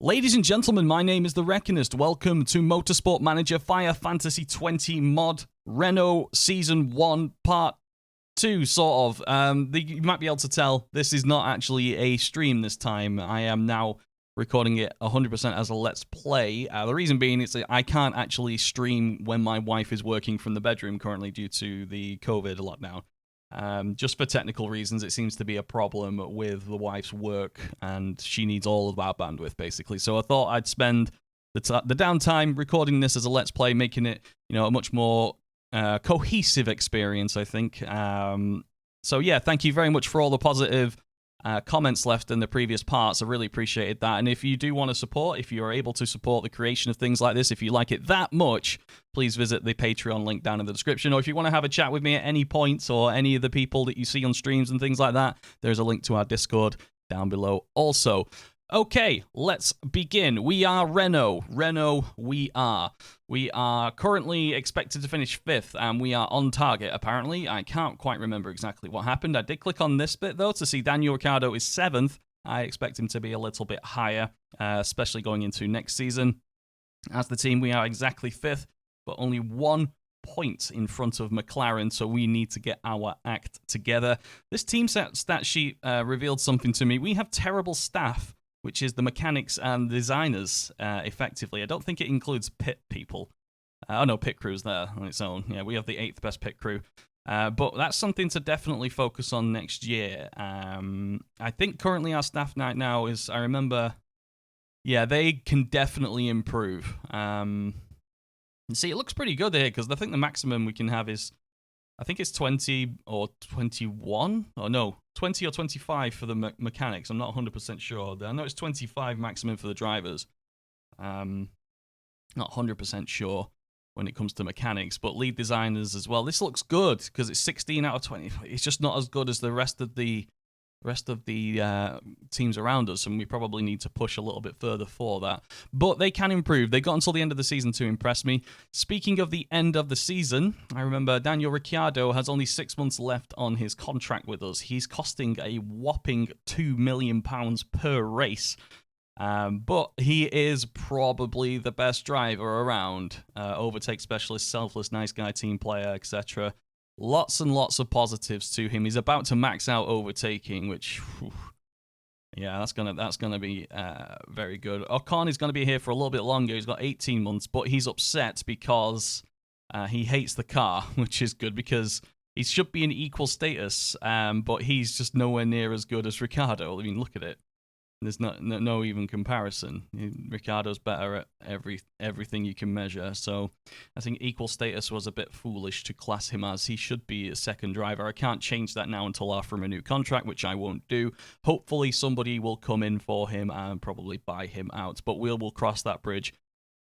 Ladies and gentlemen, my name is The Reckonist. Welcome to Motorsport Manager Fire Fantasy 20 Mod Renault Season 1 Part 2, sort of. You might be able to tell this is not actually a stream this time. I am now recording it 100% as a Let's Play. The reason being is that I can't actually stream when my wife is working from the bedroom currently due to the COVID lockdown. Just for technical reasons, it seems to be a problem with the wife's work, and she needs all of our bandwidth, basically. So I thought I'd spend the downtime recording this as a Let's Play, making it, a much more cohesive experience, I think. So yeah, thank you very much for all the positive comments left in the previous parts. I really appreciated that. And if you do want to support, if you're able to support the creation of things like this, if you like it that much, please visit the Patreon link down in the description. Or if you want to have a chat with me at any points, or any of the people that you see on streams and things like that, there's a link to our Discord down below also. Okay, let's begin. We are Renault. We are currently expected to finish 5th, and we are on target, apparently. I can't quite remember exactly what happened. I did click on this bit, though, to see Daniel Ricciardo is 7th. I expect him to be a little bit higher, especially going into next season. As the team, we are exactly 5th, but only 1 point in front of McLaren, so we need to get our act together. This team stat sheet revealed something to me. We have terrible staff, which is the mechanics and designers, effectively. I don't think it includes pit people. Pit crew's there on its own. Yeah, we have the 8th best pit crew. But that's something to definitely focus on next year. I think currently our staff right now is, I remember, yeah, they can definitely improve. See, it looks pretty good here, because I think the maximum we can have is, I think it's 20 or 21, or no, 20 or 25 for the mechanics. I'm not 100% sure. I know it's 25 maximum for the drivers. Not 100% sure when it comes to mechanics, but lead designers as well. This looks good because it's 16 out of 20. It's just not as good as the rest of the teams around us, and we probably need to push a little bit further for that. But they can improve. They got until the end of the season to impress me. Speaking of the end of the season, I remember Daniel Ricciardo has only 6 months left on his contract with us. He's costing a whopping £2 million per race. But he is probably the best driver around. Overtake specialist, selfless, nice guy, team player, etc. Lots and lots of positives to him. He's about to max out overtaking, which, yeah, that's gonna be very good. Ocon is gonna be here for a little bit longer. He's got 18 months, but he's upset because he hates the car, which is good because he should be in equal status. But he's just nowhere near as good as Ricciardo. I mean, look at it. There's no even comparison. Ricciardo's better at everything you can measure. So I think equal status was a bit foolish to class him as. He should be a second driver. I can't change that now until after a new contract, which I won't do. Hopefully somebody will come in for him and probably buy him out. But we'll cross that bridge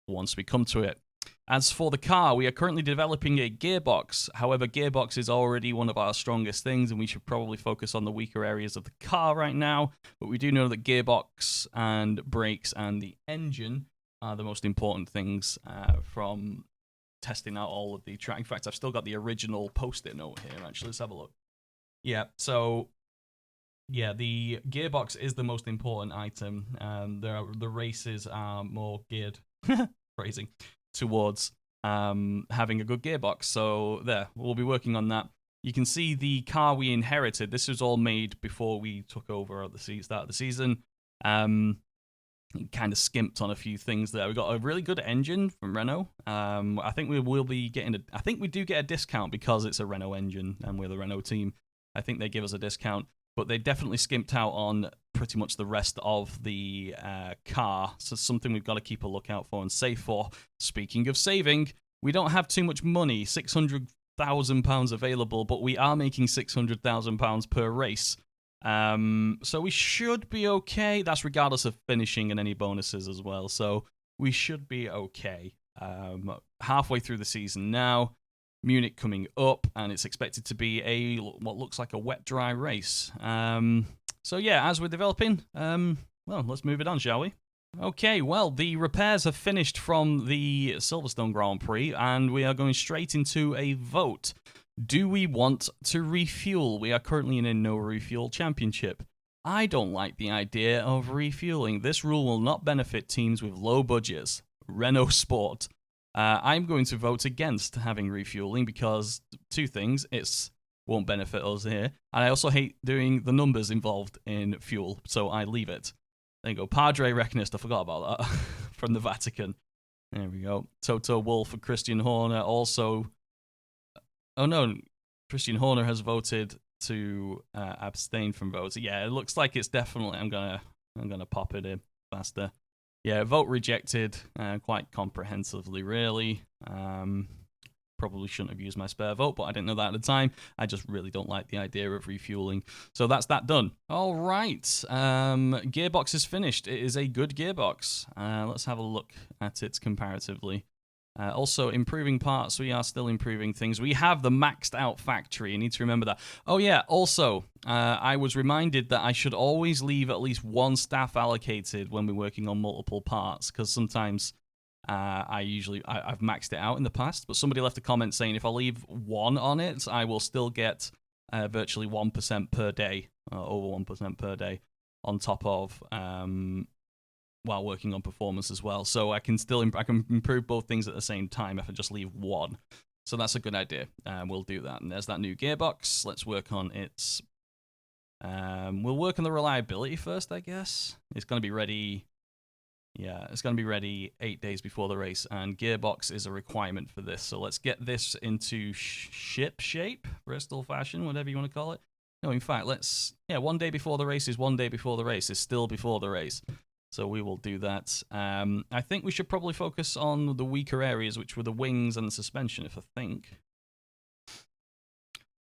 once we come to it. As for the car, we are currently developing a gearbox. However, gearbox is already one of our strongest things, and we should probably focus on the weaker areas of the car right now. But we do know that gearbox and brakes and the engine are the most important things from testing out all of the track. In fact, I've still got the original post-it note here, actually. Let's have a look. Yeah, so yeah, the gearbox is the most important item. The races are more geared, phrasing, towards having a good gearbox. So we'll be working on that. You can see the car we inherited. This was all made before we took over at the start of the season. Kind of skimped on a few things there. We got a really good engine from Renault. I think we will be getting I think we do get a discount because it's a Renault engine and we're the Renault team. I think they give us a discount, but they definitely skimped out on pretty much the rest of the car. So it's something we've got to keep a lookout for and save for. Speaking of saving, we don't have too much money, £600,000 available, but we are making £600,000 per race. So we should be okay. That's regardless of finishing and any bonuses as well. So we should be okay. Halfway through the season now. Munich coming up, and it's expected to be what looks like a wet-dry race. So yeah, as we're developing, well, let's move it on, shall we? Okay, well, the repairs have finished from the Silverstone Grand Prix, and we are going straight into a vote. Do we want to refuel? We are currently in a no refuel championship. I don't like the idea of refueling. This rule will not benefit teams with low budgets. Renault Sport. I'm going to vote against having refueling because two things. It won't benefit us here. And I also hate doing the numbers involved in fuel, so I leave it. There you go. Padre Reckonist. I forgot about that. From the Vatican. There we go. Toto Wolff and Christian Horner also. Oh no, Christian Horner has voted to abstain from voting. Yeah, it looks like it's definitely. I'm gonna pop it in faster. Yeah, vote rejected quite comprehensively, really. Probably shouldn't have used my spare vote, but I didn't know that at the time. I just really don't like the idea of refueling. So that's that done. All right. Gearbox is finished. It is a good gearbox. Let's have a look at it comparatively. Also, improving parts. We are still improving things. We have the maxed out factory. You need to remember that. Oh, yeah. Also, I was reminded that I should always leave at least one staff allocated when we're working on multiple parts, because sometimes I've maxed it out in the past, but somebody left a comment saying if I leave one on it, I will still get virtually 1% per day, over 1% per day, on top of while working on performance as well. So I can improve both things at the same time if I just leave one. So that's a good idea. We'll do that. And there's that new gearbox. Let's work on its. We'll work on the reliability first, I guess. It's going to be ready. Yeah, it's going to be ready 8 days before the race, and gearbox is a requirement for this. So let's get this into ship shape, Bristol fashion, whatever you want to call it. No, in fact, 1 day before the race is 1 day before the race. It's still before the race. So we will do that. I think we should probably focus on the weaker areas, which were the wings and the suspension, if I think.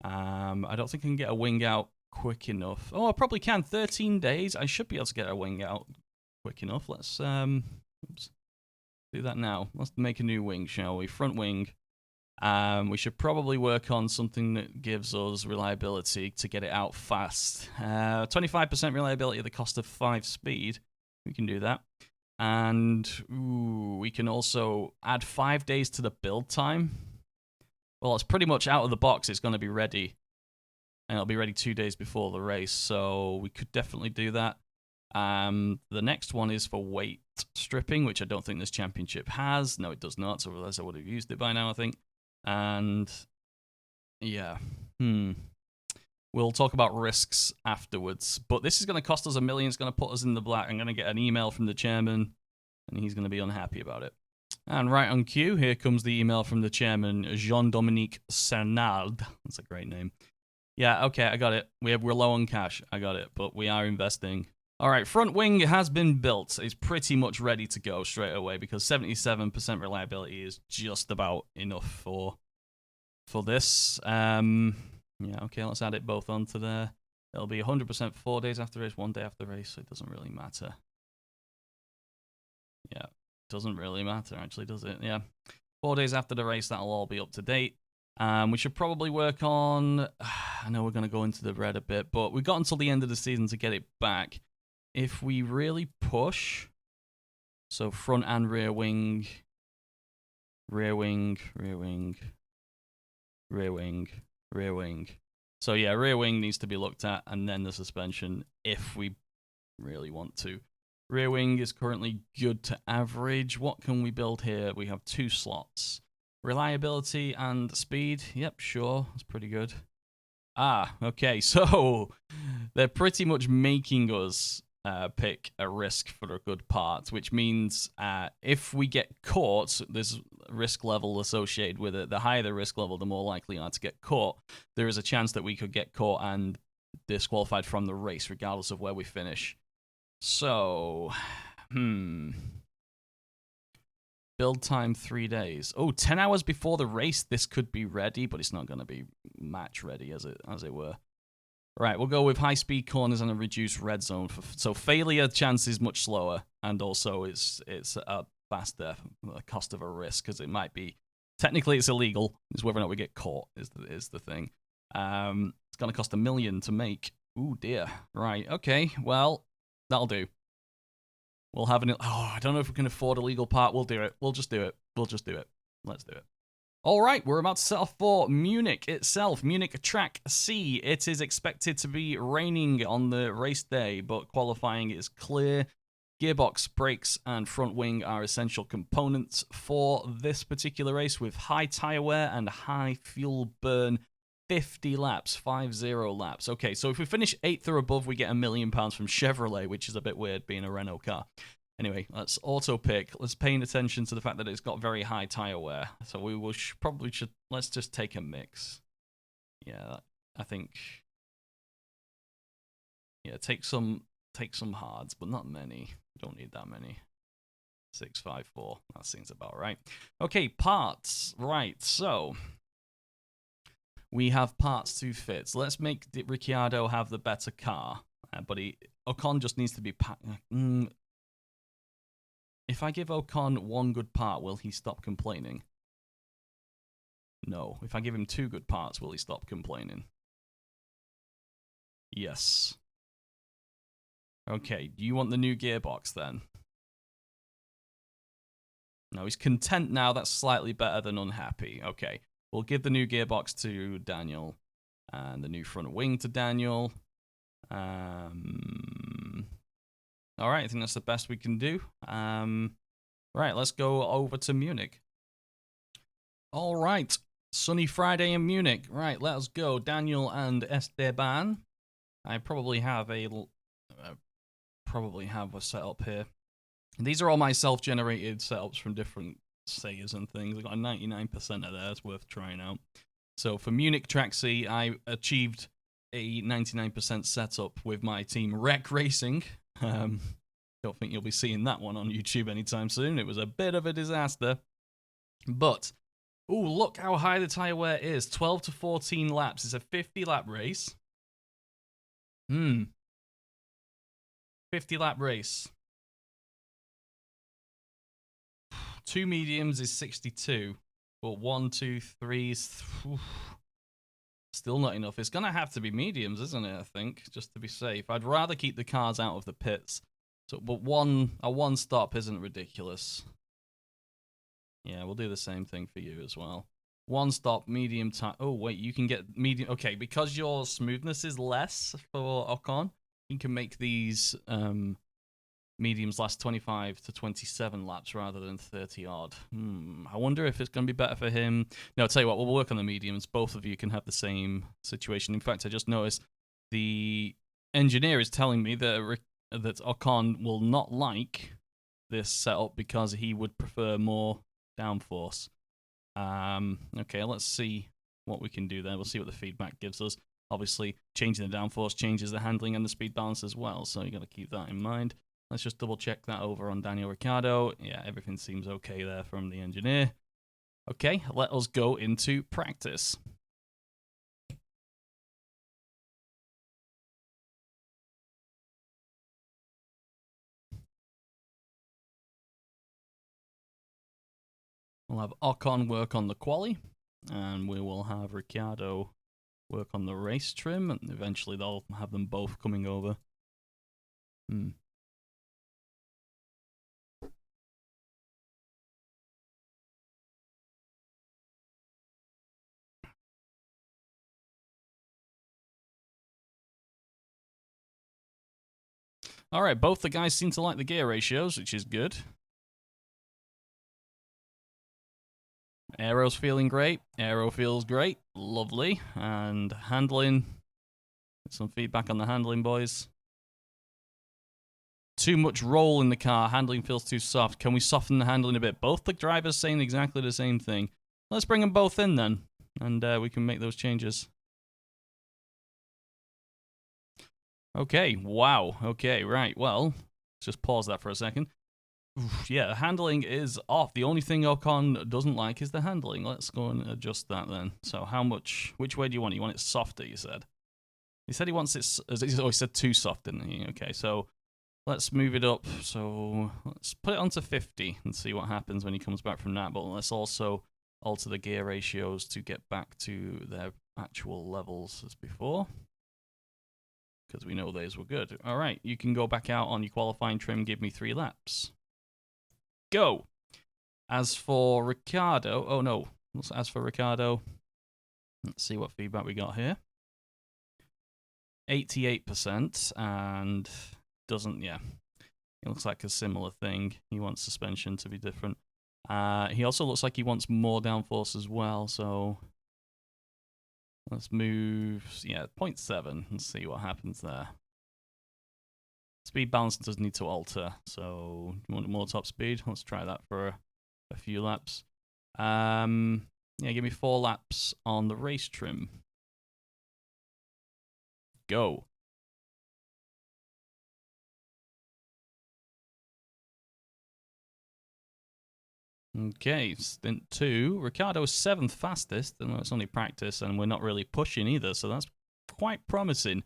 I don't think I can get a wing out quick enough. Oh, I probably can. 13 days. I should be able to get a wing out quick enough. Let's do that now. Let's make a new wing, shall we? Front wing. We should probably work on something that gives us reliability to get it out fast. 25% reliability at the cost of 5 speed. We can do that. And we can also add 5 days to the build time. Well, it's pretty much out of the box. It's going to be ready. And it'll be ready 2 days before the race. So we could definitely do that. The next one is for weight stripping, which I don't think this championship has. No, it does not. So otherwise I would have used it by now, I think. And yeah. We'll talk about risks afterwards. But this is going to cost us $1 million. It's going to put us in the black. I'm going to get an email from the chairman, and he's going to be unhappy about it. And right on cue, here comes the email from the chairman, Jean-Dominique Cernald. That's a great name. Yeah, okay, I got it. We're low on cash. I got it, but we are investing. All right, front wing has been built. It's pretty much ready to go straight away because 77% reliability is just about enough for this. Yeah, okay, let's add it both onto there. It'll be 100% 4 days after race, 1 day after race, so it doesn't really matter. Yeah, it doesn't really matter, actually, does it? Yeah. 4 days after the race, that'll all be up to date. We should probably work on... I know we're going to go into the red a bit, but we've got until the end of the season to get it back. If we really push... So front and rear wing... Rear wing, rear wing... Rear wing... Rear wing. So yeah, rear wing needs to be looked at, and then the suspension if we really want to. Rear wing is currently good to average. What can we build here? We have 2 slots. Reliability and speed. Yep, sure. That's pretty good. Okay. So they're pretty much making us pick a risk for a good part, which means if we get caught, there's risk level associated with it. The higher the risk level, the more likely you are to get caught. There is a chance that we could get caught and disqualified from the race, regardless of where we finish. So, build time 3 days. Oh, 10 hours before the race, this could be ready, but it's not going to be match ready, as it were. Right, we'll go with high-speed corners and a reduced red zone. So failure chance is much slower, and also it's a faster cost of a risk, because it might be... Technically, it's illegal. It's whether or not we get caught is the thing. It's going to cost $1 million to make. Ooh, dear. Right, okay, well, that'll do. We'll have I don't know if we can afford a legal part. We'll do it. We'll just do it. Let's do it. All right, we're about to set off for Munich itself. Munich Track C. It is expected to be raining on the race day, but qualifying is clear. Gearbox, brakes, and front wing are essential components for this particular race with high tyre wear and high fuel burn. 50 laps, 50 laps. Okay, so if we finish 8th or above, we get £1 million from Chevrolet, which is a bit weird being a Renault car. Anyway, let's auto pick. Let's pay attention to the fact that it's got very high tire wear. So we will probably should. Let's just take a mix. Yeah, I think. Yeah, take some hards, but not many. Don't need that many. 654. That seems about right. Okay, parts. Right. So we have parts to fit. So let's make Ricciardo have the better car, but Ocon just needs to be. If I give Ocon one good part, will he stop complaining? No. If I give him 2 good parts, will he stop complaining? Yes. Okay, do you want the new gearbox then? No, he's content now. That's slightly better than unhappy. Okay, we'll give the new gearbox to Daniel and the new front wing to Daniel. All right, I think that's the best we can do. Right, let's go over to Munich. All right, sunny Friday in Munich. Right, let's go. Daniel and Esteban. I probably have a setup here. These are all my self-generated setups from different sayers and things. I got a 99% of theirs worth trying out. So for Munich Track C, I achieved a 99% setup with my team Rec Racing. Don't think you'll be seeing that one on YouTube anytime soon. It was a bit of a disaster. But, ooh, look how high the tyre wear is. 12 to 14 laps. It's a 50-lap race. 50-lap race. 2 mediums is 62. But 1, 2, 3 is... still not enough. It's going to have to be mediums, isn't it, I think, just to be safe. I'd rather keep the cars out of the pits. So, but a one stop isn't ridiculous. Yeah, we'll do the same thing for you as well. 1 stop, medium time. Oh, wait, you can get medium. Okay, because your smoothness is less for Ocon, you can make these mediums last 25 to 27 laps rather than 30 odd. I wonder if it's going to be better for him. No, I'll tell you what, we'll work on the mediums. Both of you can have the same situation. In fact, I just noticed the engineer is telling me that Ocon will not like this setup because he would prefer more downforce. Okay, let's see what we can do there. We'll see what the feedback gives us. Obviously, changing the downforce changes the handling and the speed balance as well, so you got to keep that in mind. Let's just double check that over on Daniel Ricciardo. Yeah, everything seems okay there from the engineer. Okay, let us go into practice. We'll have Ocon work on the quali, and we will have Ricciardo work on the race trim, and eventually they'll have them both coming over. All right, both the guys seem to like the gear ratios, which is good. Aero's feeling great. Aero feels great. Lovely. And handling. Some feedback on the handling, boys. Too much roll in the car. Handling feels too soft. Can we soften the handling a bit? Both the drivers saying exactly the same thing. Let's bring them both in then, and we can make those changes. Okay, wow. Okay, right. Well, let's just pause that for a second. Oof, yeah, handling is off. The only thing Ocon doesn't like is the handling. Let's go and adjust that then. So how much, which way do you want it? You want it softer, you said? He said he wants it, oh, he said too soft, didn't he? Okay, so let's move it up. So let's put it onto 50 and see what happens when he comes back from that. But let's also alter the gear ratios to get back to their actual levels as before, because we know those were good. All right, you can go back out on your qualifying trim. Give me 3 laps. Go. As for Ricciardo, oh no, As for Ricciardo, let's see what feedback we got here. 88%, and doesn't, yeah. It looks like a similar thing. He wants suspension to be different. He also looks like he wants more downforce as well, so let's move, yeah, 0.7 and see what happens there. Speed balance does need to alter, so you want more top speed? Let's try that for a few laps. Yeah, give me 4 laps on the race trim. Go. Okay, stint 2. Ricciardo's 7th fastest, and it's only practice, and we're not really pushing either, so that's quite promising.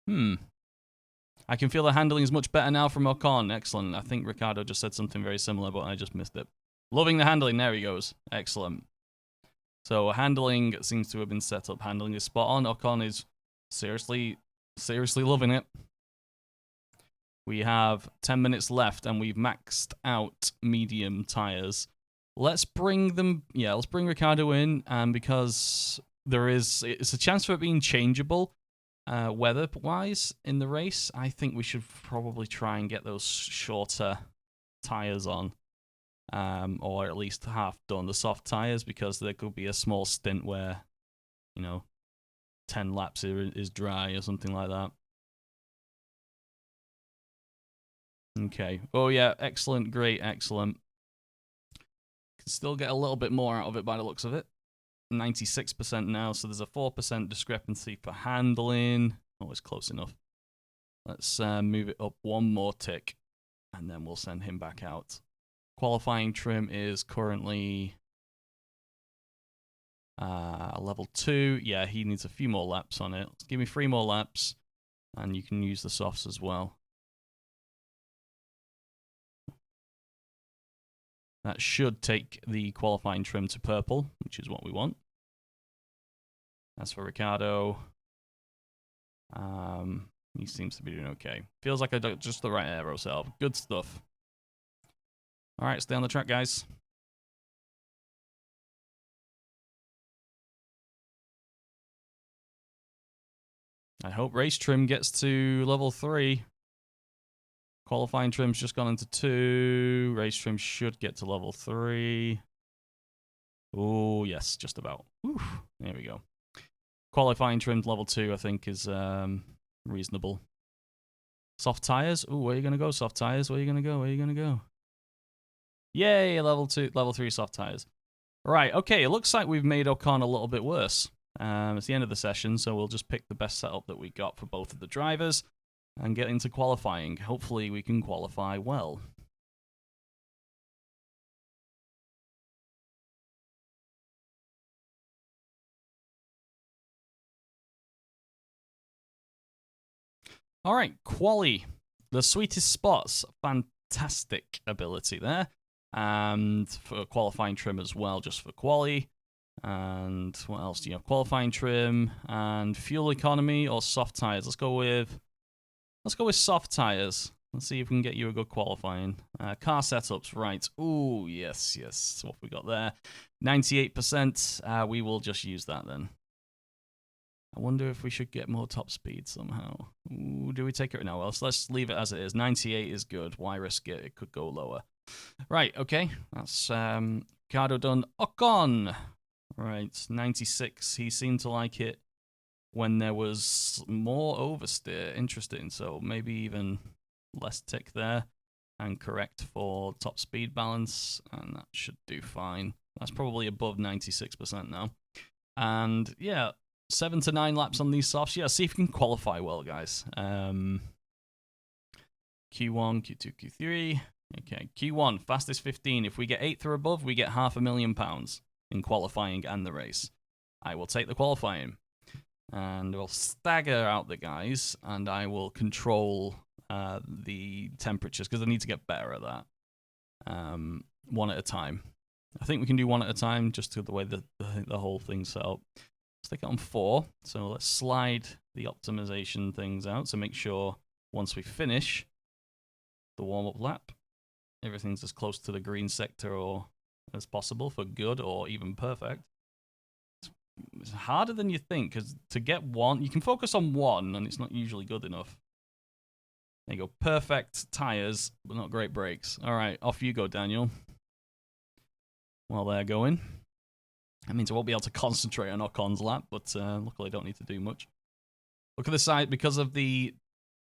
I can feel the handling is much better now from Ocon. Excellent. I think Ricciardo just said something very similar, but I just missed it. Loving the handling. There he goes. Excellent. So handling seems to have been set up. Handling is spot on. Ocon is seriously loving it. We have 10 minutes left, and we've maxed out medium tires. Let's bring them. Yeah, let's bring Ricciardo in, and because it's a chance for it being changeable, weather-wise in the race. I think we should probably try and get those shorter tires on, or at least half done the soft tires, because there could be a small stint where, 10 laps is dry or something like that. Okay. Oh, yeah. Excellent. Great. Excellent. Can still get a little bit more out of it by the looks of it. 96% now, so there's a 4% discrepancy for handling. Always close enough. Let's move it up one more tick, and then we'll send him back out. Qualifying trim is currently level 2. Yeah, he needs a few more laps on it. Let's give me 3 more laps, and you can use the softs as well. That should take the qualifying trim to purple, which is what we want. As for Ricciardo, he seems to be doing okay. Feels like I got just the right aero setup. Good stuff. All right, stay on the track, guys. I hope race trim gets to level 3. Qualifying trim's just gone into 2. Race trim should get to level 3. Oh, yes, just about. Whew. There we go. Qualifying trim level 2, I think, is reasonable. Soft tires. Ooh, where are you going to go, soft tires? Where are you going to go? Where are you going to go? Yay, level 3 soft tires. Right, okay, it looks like we've made Ocon a little bit worse. It's the end of the session, so we'll just pick the best setup that we got for both of the drivers and get into qualifying. Hopefully we can qualify well. All right, quali. The sweetest spots. Fantastic ability there. And for qualifying trim as well, just for quali. And what else do you have? Qualifying trim and fuel economy or soft tires. Let's go with soft tires. Let's see if we can get you a good qualifying. Car setups, right. Ooh, yes. What we got there. 98%. We will just use that then. I wonder if we should get more top speed somehow. Ooh, do we take it? No, well, let's leave it as it is. 98 is good. Why risk it? It could go lower. Right, okay. That's Ricciardo done. Ocon. Right, 96. He seemed to like it when there was more oversteer. Interesting. So maybe even less tick there. And correct for top speed balance. And that should do fine. That's probably above 96% now. And yeah, 7 to 9 laps on these softs. Yeah, see if you can qualify well, guys. Q1, Q2, Q3. Okay, Q1, fastest 15. If we get 8th or above, we get £500,000 in qualifying and the race. I will take the qualifying. And we'll stagger out the guys, and I will control the temperatures, because I need to get better at that. One at a time. I think we can do one at a time, just to the way the whole thing's set up. Stick it on 4. So let's slide the optimization things out to make sure once we finish the warm-up lap, everything's as close to the green sector or as possible for good or even perfect. It's harder than you think, because to get one, you can focus on one, and it's not usually good enough. There you go. Perfect tires, but not great brakes. All right, off you go, Daniel. While they're going. That means I won't be able to concentrate on Ocon's lap, but luckily I don't need to do much. Look at the size, because of the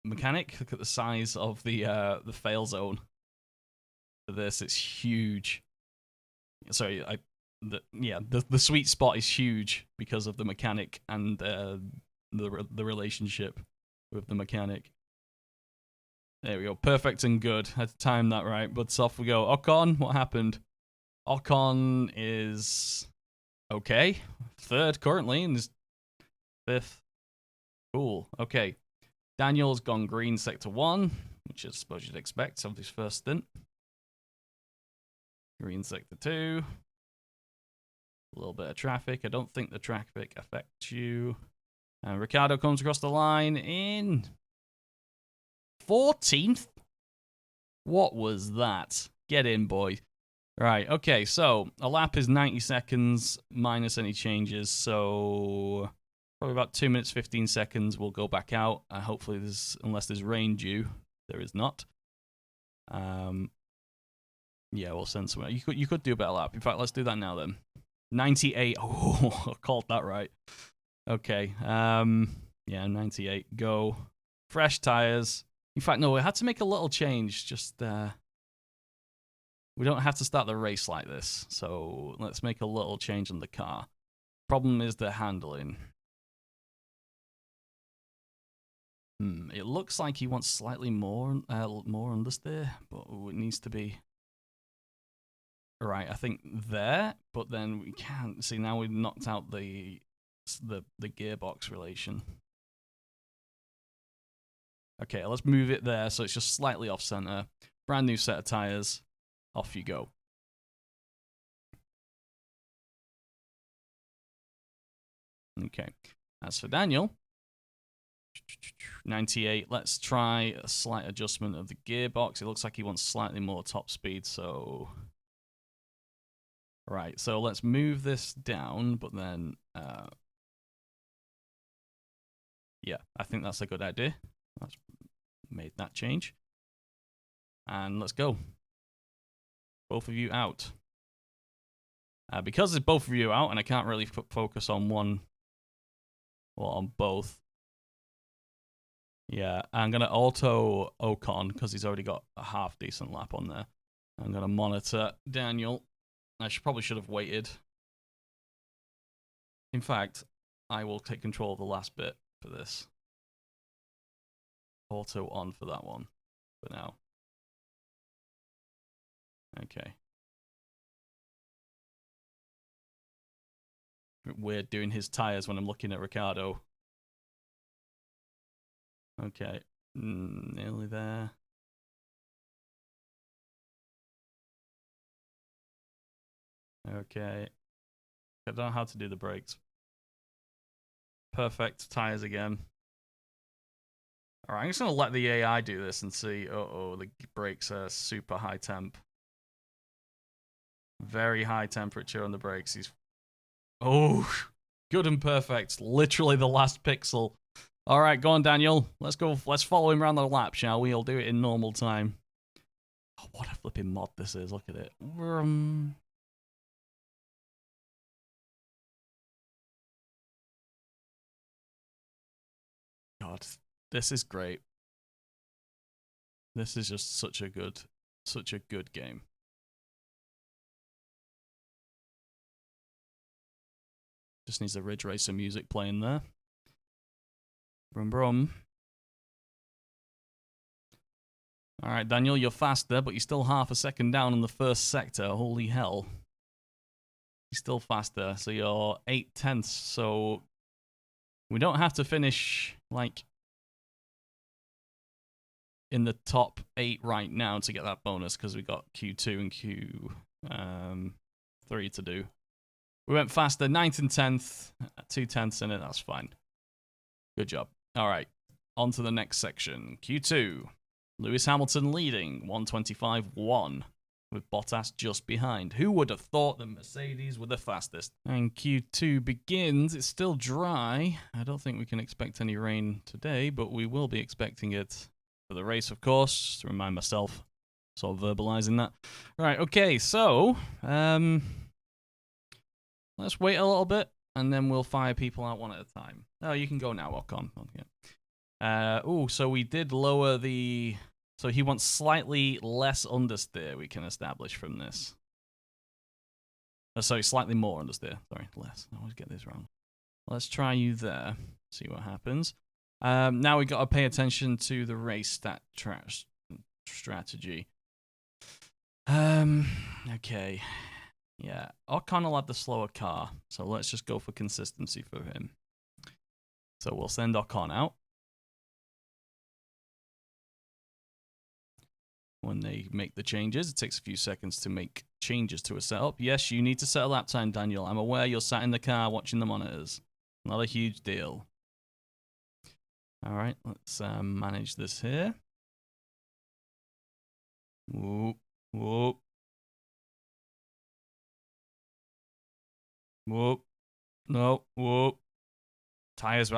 mechanic, look at the size of the fail zone for this. It's huge. Sorry, the sweet spot is huge because of the mechanic and the relationship with the mechanic. There we go. Perfect and good. I had to time that right, but off we go. Ocon, what happened? Ocon is okay. Third currently, and is fifth. Cool. Okay. Daniel's gone green sector 1, which I suppose you'd expect of his first stint. Green sector 2. A little bit of traffic. I don't think the traffic affects you. And Ricciardo comes across the line in 14th? What was that? Get in, boy. Right, okay, so a lap is 90 seconds minus any changes, so probably about 2 minutes, 15 seconds we'll go back out. Hopefully unless there's rain due, there is not. Yeah, we'll send somewhere. You could do a better lap. In fact, let's do that now then. 98. Oh, I called that right. Okay. Yeah, 98. Go. Fresh tires. In fact, no, we had to make a little change. Just we don't have to start the race like this. So let's make a little change in the car. Problem is the handling. It looks like he wants slightly more understeer, but it needs to be right. I think there, but then we can't see now. We've knocked out the gearbox relation. Okay, let's move it there so it's just slightly off center. Brand new set of tires. Off you go. Okay, as for Daniel. 98. Let's try a slight adjustment of the gearbox. It looks like he wants slightly more top speed, so right, so let's move this down, but then yeah, I think that's a good idea. Let's made that change. And let's go. Both of you out. Because it's both of you out and I can't really focus on one or on both. Yeah, I'm going to auto Ocon because he's already got a half decent lap on there. I'm going to monitor Daniel. I probably should have waited. In fact, I will take control of the last bit for this. Auto on for that one for now. Okay. Weird doing his tires when I'm looking at Ricciardo. Okay, nearly there. Okay. I don't know how to do the brakes. Perfect. Tires again. Alright, I'm just going to let the AI do this and see. Uh-oh, the brakes are super high temp. Very high temperature on the brakes. Oh, good and perfect. Literally the last pixel. Alright, go on, Daniel. Let's go. Let's follow him around the lap, shall we? I'll do it in normal time. Oh, what a flipping mod this is. Look at it. God, this is great. This is just such a good game. Just needs the Ridge Racer music playing there. Brum brum. Alright, Daniel, you're faster, but you're still half a second down in the first sector. Holy hell. You're still faster, so you're 8/10. So we don't have to finish, like, in the top 8 right now to get that bonus, because we got Q2 and Q3 to do. We went faster, 9th and 10th, 2/10 in it, that's fine. Good job. Alright, on to the next section. Q2. Lewis Hamilton leading, 125.1. with Bottas just behind. Who would have thought that Mercedes were the fastest? And Q2 begins. It's still dry. I don't think we can expect any rain today, but we will be expecting it for the race, of course, just to remind myself, sort of verbalizing that. Right, okay, so let's wait a little bit, and then we'll fire people out one at a time. Oh, you can go now, Ocon. Okay. So we did lower the... So he wants slightly less understeer, we can establish from this. Sorry, slightly more understeer. Sorry, less. I always get this wrong. Let's try you there. See what happens. Now we got to pay attention to the race strategy. Okay. Yeah, Ocon will have the slower car, so let's just go for consistency for him. So we'll send Ocon out. When they make the changes, it takes a few seconds to make changes to a setup. Yes, you need to set a lap time, Daniel. I'm aware you're sat in the car watching the monitors. Not a huge deal. All right, let's manage this here. Whoop, whoop. Whoop. No, whoop. Tires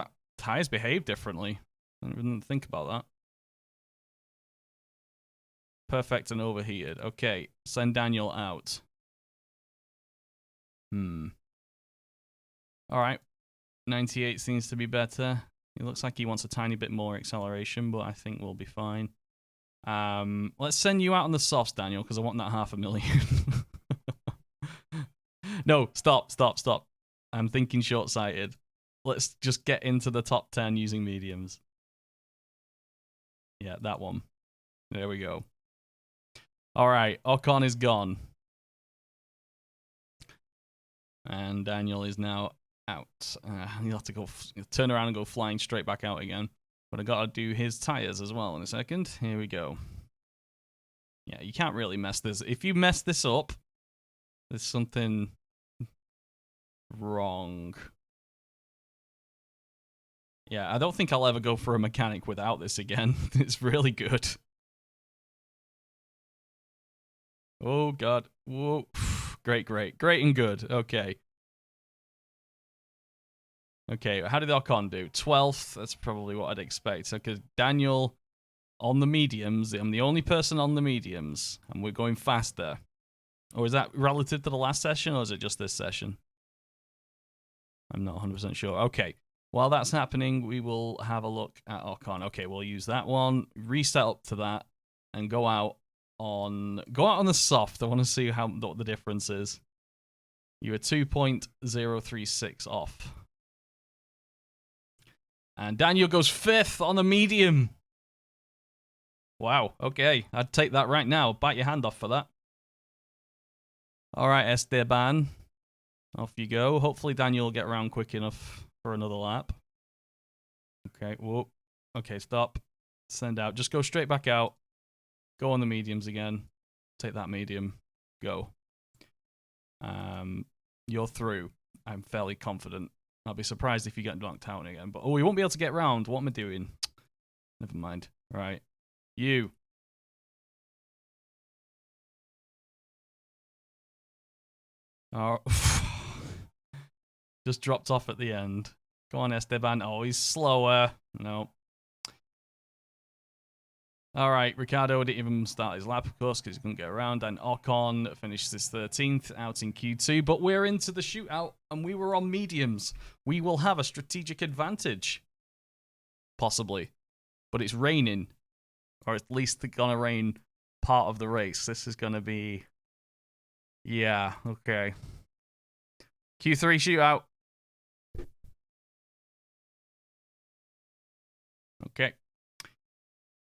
behave differently. I didn't think about that. Perfect and overheated. Okay, send Daniel out. Alright. 98 seems to be better. It looks like he wants a tiny bit more acceleration, but I think we'll be fine. Let's send you out on the softs, Daniel, because I want that 500,000. No, stop. I'm thinking short-sighted. Let's just get into the top 10 using mediums. Yeah, that one. There we go. All right, Ocon is gone. And Daniel is now out. He'll have to go turn around and go flying straight back out again. But I got to do his tires as well in a second. Here we go. Yeah, you can't really mess this. If you mess this up, there's something wrong. Yeah, I don't think I'll ever go for a mechanic without this again. It's really good. Oh, God. Whoa. Great and good. Okay. Okay, how did Ocon do? 12th. That's probably what I'd expect. Okay, Daniel on the mediums. I'm the only person on the mediums, and we're going faster. Or is that relative to the last session, or is it just this session? I'm not 100% sure. Okay. While that's happening, we will have a look at Ocon. Okay, we'll use that one, reset up to that, and go out on the soft. I want to see what the difference is. You are 2.036 off. And Daniel goes 5th on the medium. Wow, okay. I'd take that right now. Bite your hand off for that. All right, Esteban. Off you go. Hopefully Daniel will get around quick enough for another lap. Okay, whoop. Okay, stop. Send out. Just go straight back out. Go on the mediums again. Take that medium. Go. You're through. I'm fairly confident. I'll be surprised if you get knocked out again. But we won't be able to get round. What am I doing? Never mind. Right. You. Oh. Just dropped off at the end. Go on, Esteban. Oh, he's slower. No. All right, Ricciardo didn't even start his lap, of course, because he couldn't get around. And Ocon finished his 13th out in Q2. But we're into the shootout, and we were on mediums. We will have a strategic advantage. Possibly. But it's raining. Or at least it's going to rain part of the race. This is going to be... Yeah, okay. Q3 shootout. Okay.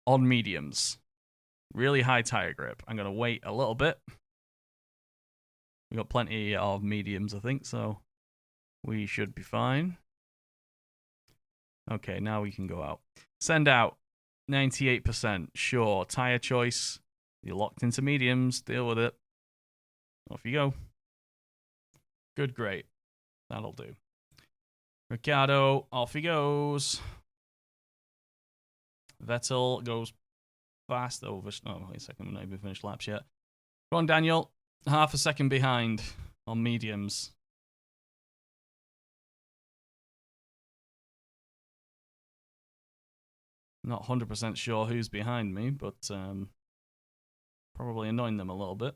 On mediums. Really high tire grip. I'm going to wait a little bit. We've got plenty of mediums, I think, so we should be fine. Okay, now we can go out. Send out. 98%. Sure. Tire choice. You're locked into mediums. Deal with it. Off you go. Good, great. That'll do. Ricciardo, off he goes. Vettel goes fast over. Oh, wait a second, we're not even finished laps yet. Go on, Daniel. Half a second behind on mediums. Not 100% sure who's behind me, but probably annoying them a little bit.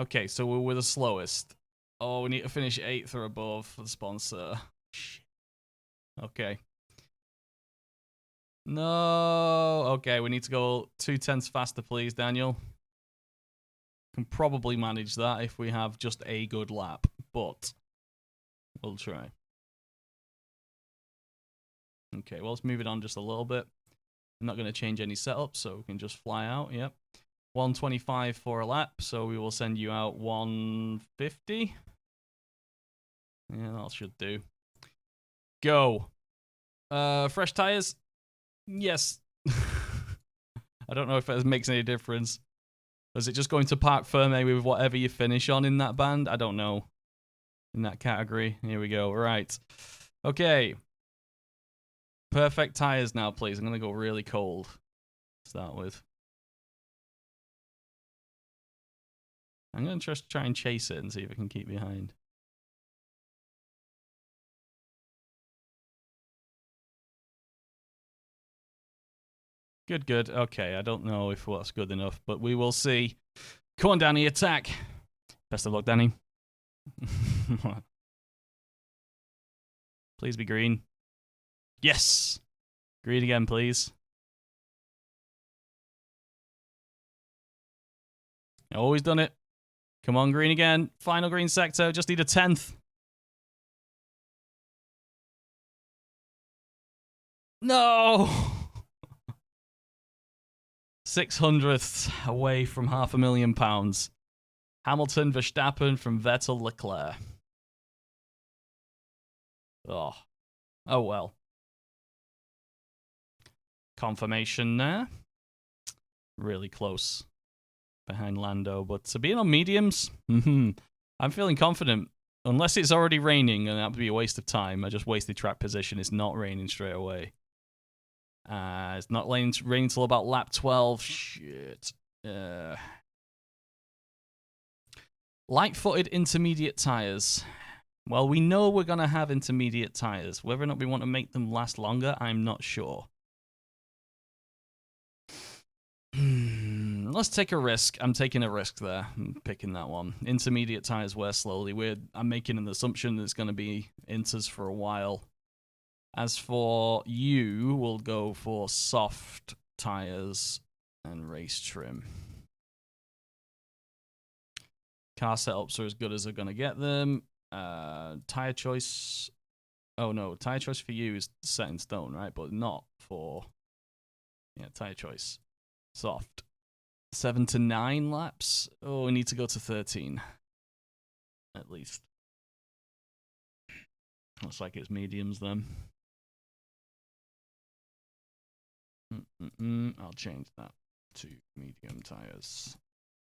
Okay, so we're the slowest. Oh, we need to finish 8th or above for the sponsor. Okay. No. Okay, we need to go 0.2 faster, please, Daniel. Can probably manage that if we have just a good lap, but we'll try. Okay, well, let's move it on just a little bit. I'm not going to change any setup, so we can just fly out. Yep. 125 for a lap, so we will send you out 150. Yeah, that should do. Go. Fresh tires? Yes. I don't know if it makes any difference. Is it just going to park firm with whatever you finish on in that band? I don't know. In that category. Here we go. Right. Okay. Perfect tires now, please. I'm going to go really cold to start with. I'm going to just try and chase it and see if I can keep behind. Good, good. Okay, I don't know if that's good enough, but we will see. Come on, Danny, attack. Best of luck, Danny. Please be green. Yes! Green again, please. Always done it. Come on, green again. Final green sector. Just need a 10th. No! 600th away from £500,000. Hamilton, Verstappen from Vettel, Leclerc. Oh well. Confirmation there. Really close behind Lando, but to being on mediums, I'm feeling confident. Unless it's already raining, and that would be a waste of time. I just wasted track position. It's not raining straight away. It's not raining till about lap 12. Shit. Light-footed intermediate tires. Well, we know we're going to have intermediate tires. Whether or not we want to make them last longer, I'm not sure. Let's take a risk. I'm taking a risk there. I'm picking that one. Intermediate tires wear slowly. I'm making an assumption that it's going to be inters for a while. As for you, we'll go for soft tires and race trim. Car setups are as good as they're going to get them. Tire choice. Oh no, tire choice for you is set in stone, right? But not for. Yeah, tire choice. Soft. 7 to 9 laps. Oh, we need to go to 13. At least. Looks like it's mediums then. I'll change that to medium tires.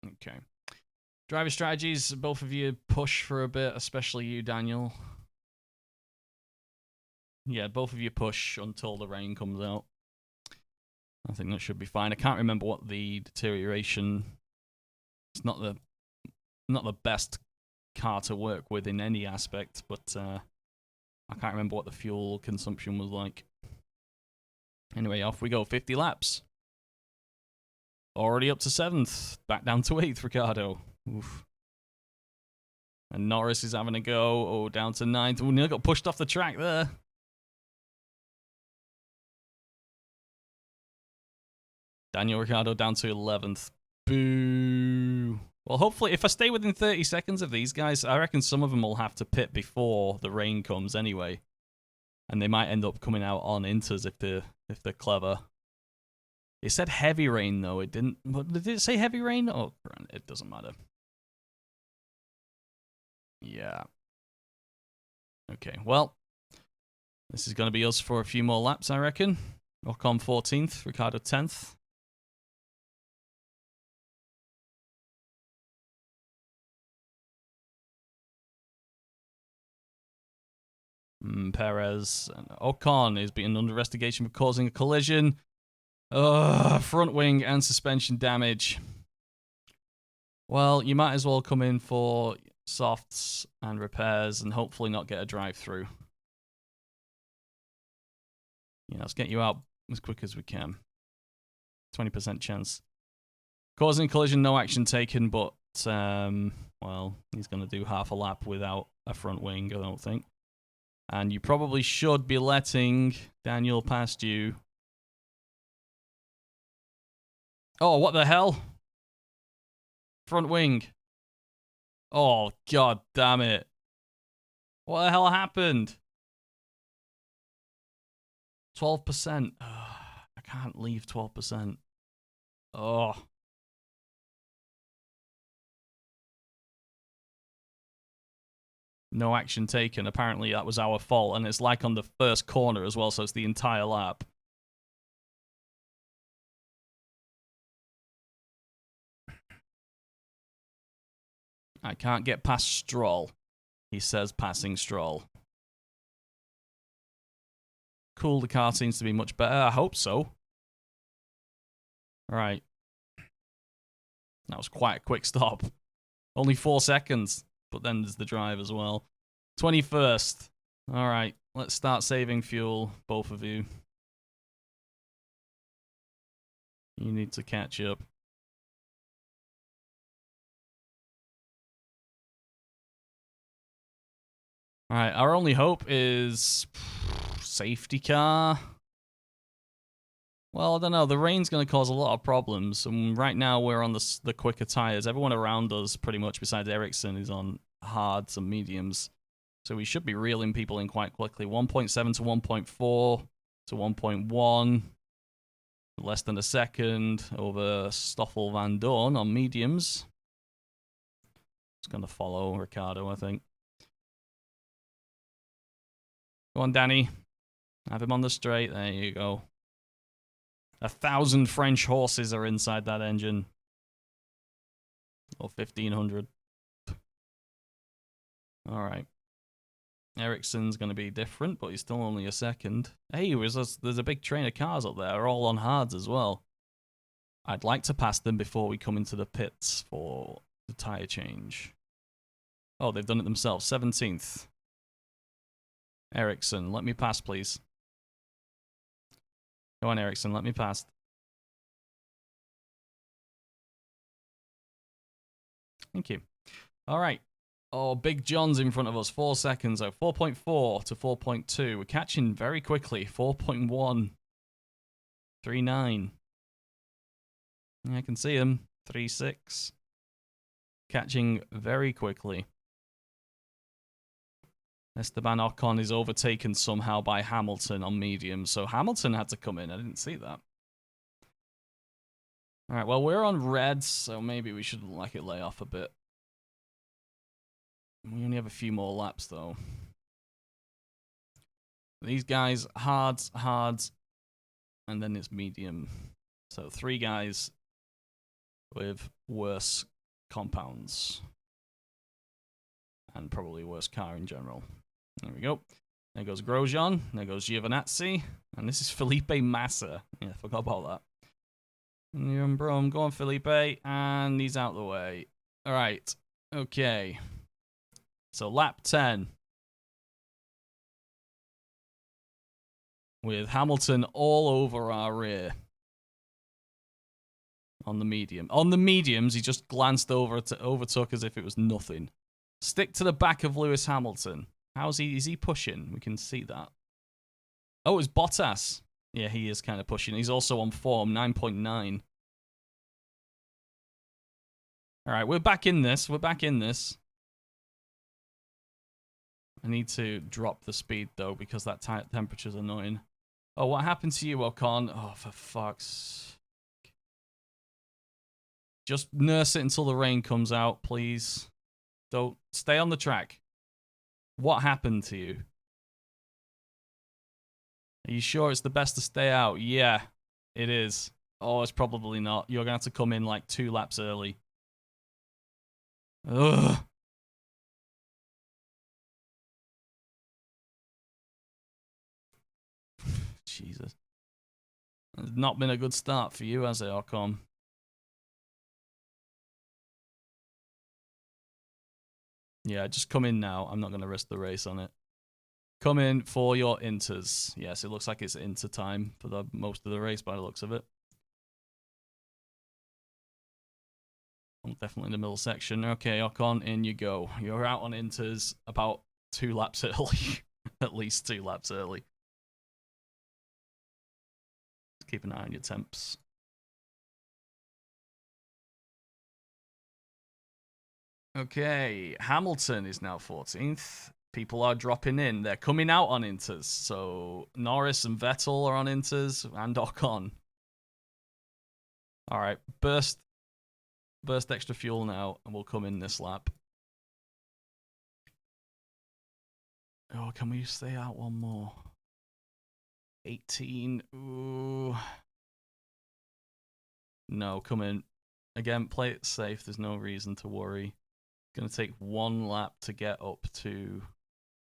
Okay. Driver strategies, both of you push for a bit, especially you, Daniel. Yeah, both of you push until the rain comes out. I think that should be fine. I can't remember what the deterioration. It's not the best car to work with in any aspect, but I can't remember what the fuel consumption was like. Anyway, off we go. 50 laps. Already up to 7th. Back down to 8th, Ricardo. Oof. And Norris is having a go. Oh, down to 9th. Oh, nearly got pushed off the track there. Daniel Ricciardo down to 11th. Boo. Well, hopefully, if I stay within 30 seconds of these guys, I reckon some of them will have to pit before the rain comes anyway. And they might end up coming out on inters if they're clever. It said heavy rain, though. It didn't. Did it say heavy rain? Oh, it doesn't matter. Yeah. Okay, well, this is going to be us for a few more laps, I reckon. Ocon 14th, Ricciardo 10th. Perez and Ocon is being under investigation for causing a collision. Front wing and suspension damage. Well, you might as well come in for softs and repairs and hopefully not get a drive-through. Yeah, let's get you out as quick as we can. 20% chance. Causing collision, no action taken, but, well, he's going to do half a lap without a front wing, I don't think. And you probably should be letting Daniel past you. Oh, what the hell? Front wing. Oh, god damn it. What the hell happened? 12%. I can't leave 12%. Oh. No action taken. Apparently that was our fault, and it's like on the first corner as well, so it's the entire lap. I can't get past Stroll. He says passing Stroll. Cool, the car seems to be much better. I hope so. Right. That was quite a quick stop. Only 4 seconds, but then there's the drive as well. 21st. All right, let's start saving fuel, both of you. You need to catch up. All right, our only hope is safety car. Well, I don't know. The rain's going to cause a lot of problems, and right now we're on the quicker tires. Everyone around us, pretty much, besides Ericsson, is on hards and mediums. So we should be reeling people in quite quickly. 1.7 to 1.4 to 1.1. Less than a second over Stoffel Van Dorn on mediums. It's going to follow Ricardo, I think. Go on, Danny. Have him on the straight. There you go. 1,000 French horses are inside that engine. Or 1,500. All right. Ericsson's going to be different, but he's still only a second. Hey, there's a big train of cars up there, all on hards as well. I'd like to pass them before we come into the pits for the tyre change. Oh, they've done it themselves. 17th. Ericsson, let me pass, please. Go on, Ericsson, let me pass. Thank you. All right. Oh, Big John's in front of us. 4 seconds. 4.4 to 4.2. We're catching very quickly. 4.1. 3.9. Yeah, I can see him. 3.6. Catching very quickly. Esteban Ocon is overtaken somehow by Hamilton on medium. So Hamilton had to come in. I didn't see that. All right, well, we're on reds, so maybe we should let it lay off a bit. We only have a few more laps, though. These guys, hards, and then it's medium. So 3 guys with worse compounds. And probably worse car in general. There we go. There goes Grosjean. There goes Giovinazzi. And this is Felipe Massa. Yeah, forgot about that. Bro, go on, Felipe. And he's out the way. All right. Okay. So lap 10. With Hamilton all over our rear. On the medium. On the mediums, he just glanced over to overtook as if it was nothing. Stick to the back of Lewis Hamilton. Is he pushing? We can see that. Oh, it's Bottas. Yeah, he is kind of pushing. He's also on form, 9.9. All right, we're back in this. I need to drop the speed, though, because that temperature's annoying. Oh, what happened to you, Ocon? Oh, for fuck's... Just nurse it until the rain comes out, please. Don't stay on the track. What happened to you? Are you sure it's the best to stay out? Yeah, it is. Oh, it's probably not. You're going to have to come in like 2 laps early. Ugh. Jesus. It's not been a good start for you, has it, Ocon? Yeah, just come in now. I'm not going to risk the race on it. Come in for your inters. Yes, it looks like it's inter time for the most of the race by the looks of it. I'm definitely in the middle section. Okay, Ocon, in you go. You're out on inters about 2 laps early. At least 2 laps early. Keep an eye on your temps. Okay, Hamilton is now 14th. People are dropping in. They're coming out on inters. So Norris and Vettel are on inters and Ocon. All right, burst extra fuel now, and we'll come in this lap. Oh, can we stay out one more? 18. Ooh. No, come in. Again, play it safe. There's no reason to worry. Going to take 1 lap to get up to...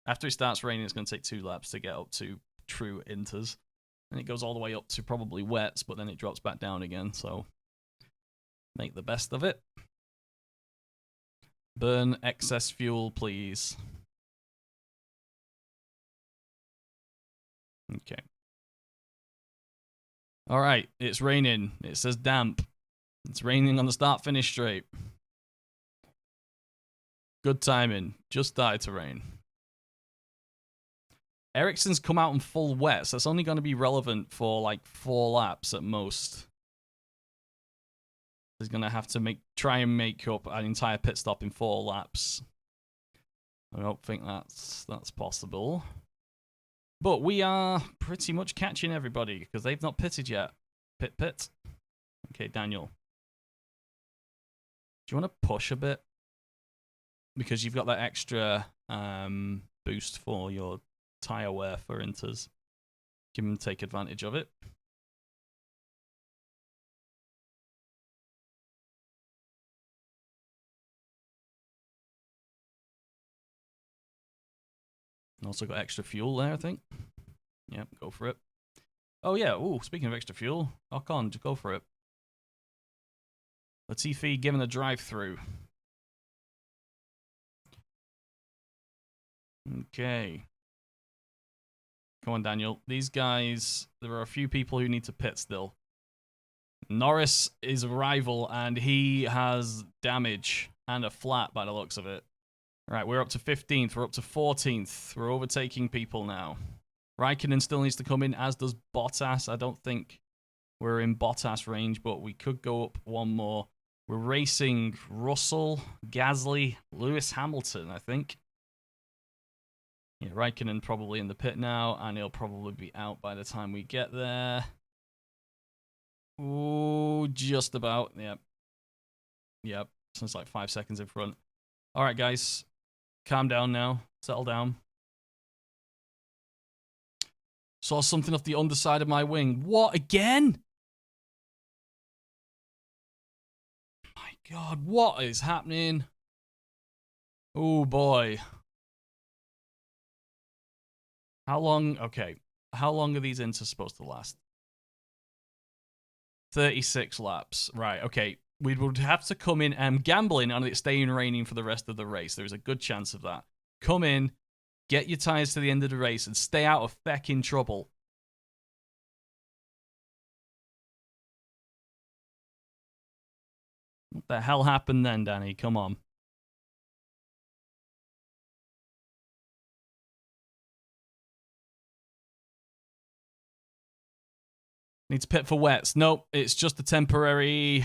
After it starts raining, it's going to take 2 laps to get up to true inters. And it goes all the way up to probably wets, but then it drops back down again, so... Make the best of it. Burn excess fuel, please. Okay. All right, it's raining. It says damp. It's raining on the start-finish straight. Good timing. Just started to rain. Ericsson's come out in full wet, so that's only going to be relevant for like 4 laps at most. He's going to have to try and make up an entire pit stop in 4 laps. I don't think that's possible. But we are pretty much catching everybody because they've not pitted yet. Pit. Okay, Daniel. Do you want to push a bit? Because you've got that extra boost for your tyre wear for inters. Give them take advantage of it. Also got extra fuel there, I think. Yep, go for it. Oh, yeah. Ooh, speaking of extra fuel, Ocon, just go for it. Latifi giving a drive-through. Okay. Come on, Daniel. These guys, there are a few people who need to pit still. Norris is a rival, and he has damage and a flat by the looks of it. Right, we're up to 15th. We're up to 14th. We're overtaking people now. Raikkonen still needs to come in, as does Bottas. I don't think we're in Bottas range, but we could go up 1 more. We're racing Russell, Gasly, Lewis Hamilton, I think. Yeah, Raikkonen probably in the pit now, and he'll probably be out by the time we get there. Ooh, just about. Yep. So it's like 5 seconds in front. All right, guys. Calm down now. Settle down. Saw something off the underside of my wing. What, again? My God, what is happening? Oh, boy. How long? Okay. How long are these inters supposed to last? 36 laps. Right, okay. We would have to come in and gambling on it staying raining for the rest of the race. There's a good chance of that. Come in, get your tyres to the end of the race, and stay out of fecking trouble. What the hell happened then, Danny? Come on. Need to pit for wets. Nope, it's just a temporary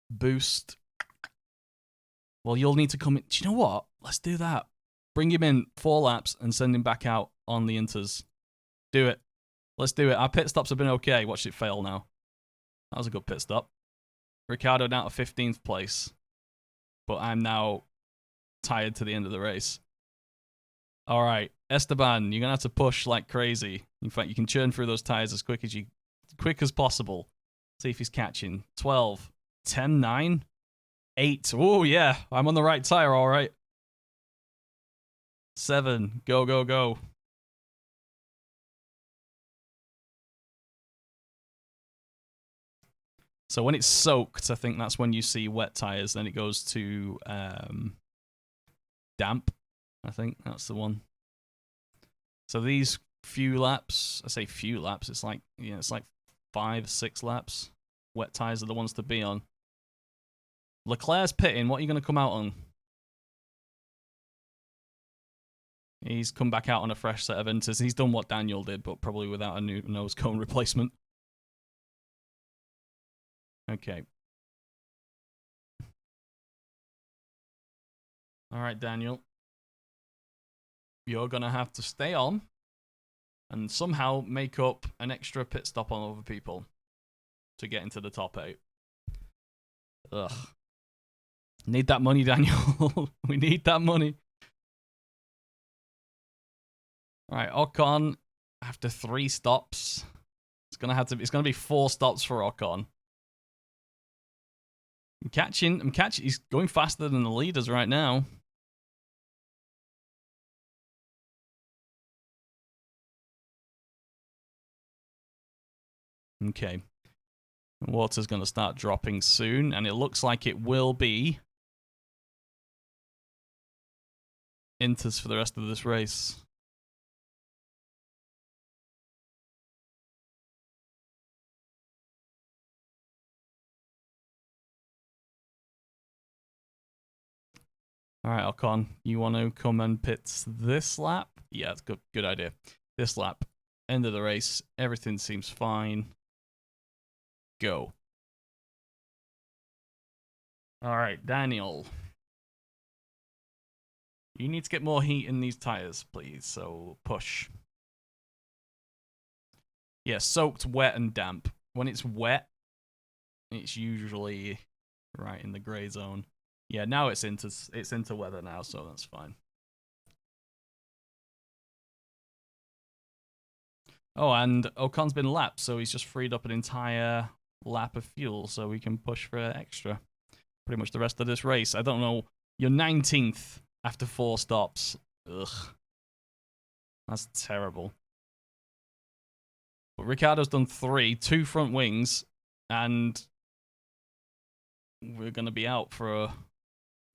boost. Well, you'll need to come in. Do you know what? Let's do that. Bring him in 4 laps and send him back out on the inters. Do it. Let's do it. Our pit stops have been okay. Watch it fail now. That was a good pit stop. Ricciardo down to 15th place. But I'm now tired to the end of the race. All right. Esteban, you're going to have to push like crazy. In fact, you can churn through those tires as quick as possible. See if he's catching. 12, 10, 9, 8. Oh, yeah. I'm on the right tire, all right. 7. Go, go, go. So when it's soaked, I think that's when you see wet tires. Then it goes to damp. I think that's the one. So these few laps, I say few laps, it's like, yeah, it's like 5, 6 laps. Wet tires are the ones to be on. Leclerc's pitting. What are you going to come out on? He's come back out on a fresh set of inters. He's done what Daniel did, but probably without a new nose cone replacement. Okay. All right, Daniel. You're going to have to stay on and somehow make up an extra pit stop on other people to get into the top 8. Ugh. Need that money, Daniel. We need that money. All right, Ocon, after 3 stops, it's gonna be 4 stops for Ocon. I'm catching. He's going faster than the leaders right now. Okay. Water's going to start dropping soon, and it looks like it will be inters for the rest of this race. All right, Ocon, you want to come and pit this lap? Yeah, it's good idea. This lap, end of the race, everything seems fine. Go. All right, Daniel. You need to get more heat in these tires, please. So push. Yeah, soaked, wet, and damp. When it's wet, it's usually right in the gray zone. Yeah, now it's into weather now, so that's fine. Oh, and Ocon's been lapped, so he's just freed up an entire lap of fuel, so we can push for extra. Pretty much the rest of this race. I don't know. You're 19th after 4 stops. Ugh. That's terrible. But Ricciardo's done 3, 2 front wings, and we're going to be out for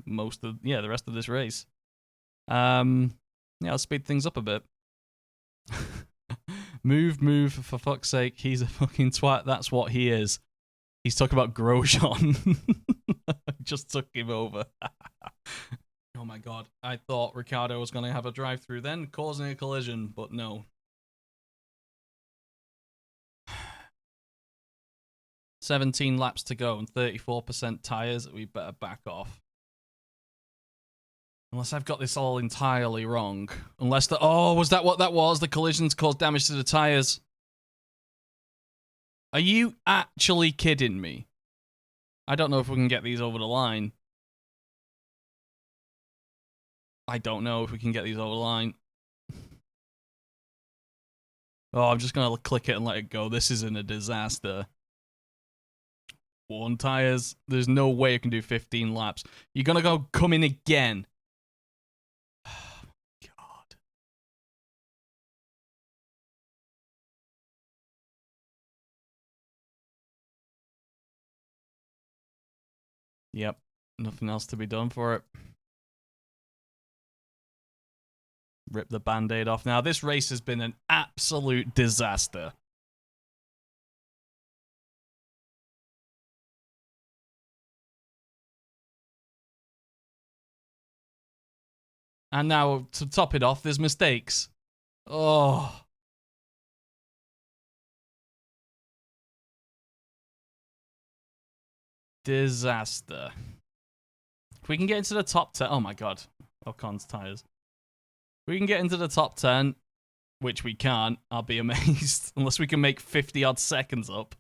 the rest of this race. Yeah, I'll speed things up a bit. Move, for fuck's sake. He's a fucking twat. That's what he is. He's talking about Grosjean. Just took him over. Oh my god. I thought Ricciardo was going to have a drive-through then, causing a collision, but no. 17 laps to go and 34% tires. We better back off. Unless I've got this all entirely wrong. Unless was that what that was? The collisions caused damage to the tires. Are you actually kidding me? I don't know if we can get these over the line. I don't know if we can get these over the line. Oh, I'm just going to click it and let it go. This isn't a disaster. 1 tires. There's no way I can do 15 laps. You're going to come in again. God. Yep. Nothing else to be done for it. Rip the band-aid off. Now, this race has been an absolute disaster. And now, to top it off, there's mistakes. Oh. Disaster. If we can get into the top 10... Oh, my God. Ocon's tires. If we can get into the top 10, which we can't, I'll be amazed. Unless we can make 50-odd seconds up.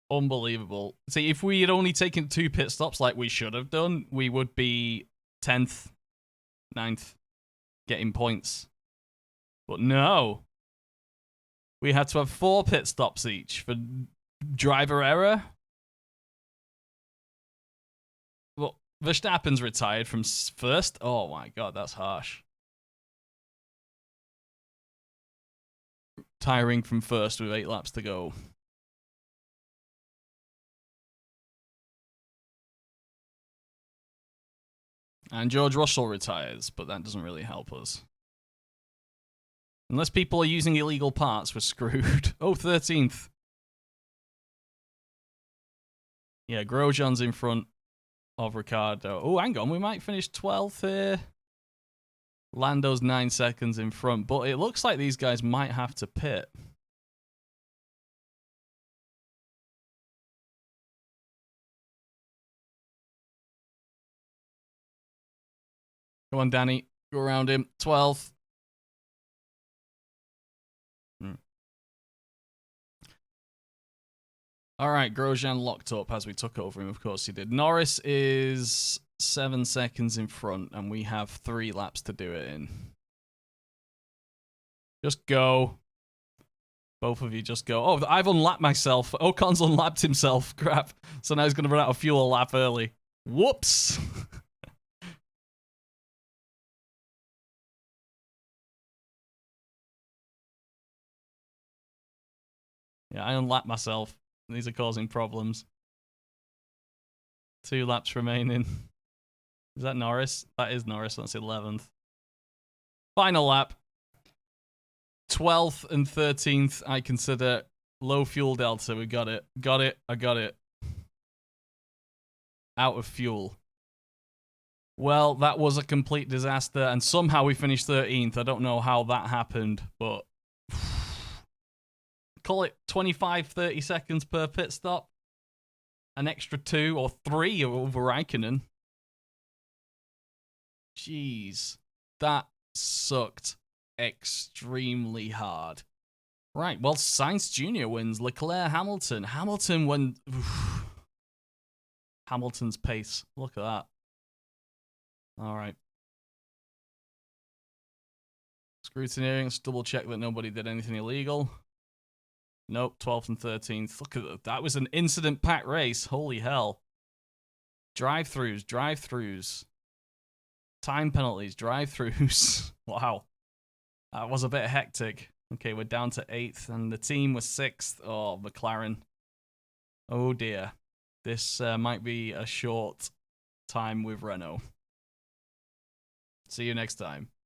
Unbelievable. See, if we had only taken 2 pit stops like we should have done, we would be 10th, 9th, getting points. But no. We had to have 4 pit stops each for driver error. Well, Verstappen's retired from first. Oh my god, that's harsh. Tiring from first with 8 laps to go. And George Russell retires, but that doesn't really help us. Unless people are using illegal parts, we're screwed. Oh, 13th. Yeah, Grosjean's in front of Ricciardo. Oh, hang on, we might finish 12th here. Lando's 9 seconds in front, but it looks like these guys might have to pit. Come on, Danny. Go around him. 12th. All right, Grosjean locked up as we took over him. Of course he did. Norris is 7 seconds in front, and we have 3 laps to do it in. Just go. Both of you just go. Oh, I've unlapped myself. Ocon's unlapped himself. Crap. So now he's going to run out of fuel a lap early. Whoops. Yeah, I unlapped myself. These are causing problems. 2 laps remaining. Is that Norris? That is Norris. That's 11th. Final lap. 12th and 13th, I consider low fuel delta. We got it. Got it. I got it. Out of fuel. Well, that was a complete disaster, and somehow we finished 13th. I don't know how that happened, but call it 25, 30 seconds per pit stop. An extra 2 or 3 over Raikkonen. Jeez. That sucked extremely hard. Right, well, Sainz Jr. wins. Leclerc, Hamilton. Hamilton went... Hamilton's pace. Look at that. All right. Scrutineering. Let's double check that nobody did anything illegal. Nope, 12th and 13th. Look at that. That was an incident-packed race. Holy hell. Drive-throughs, drive-throughs. Time penalties, drive-throughs. Wow. That was a bit hectic. Okay, we're down to 8th, and the team was 6th. Oh, McLaren. Oh, dear. This might be a short time with Renault. See you next time.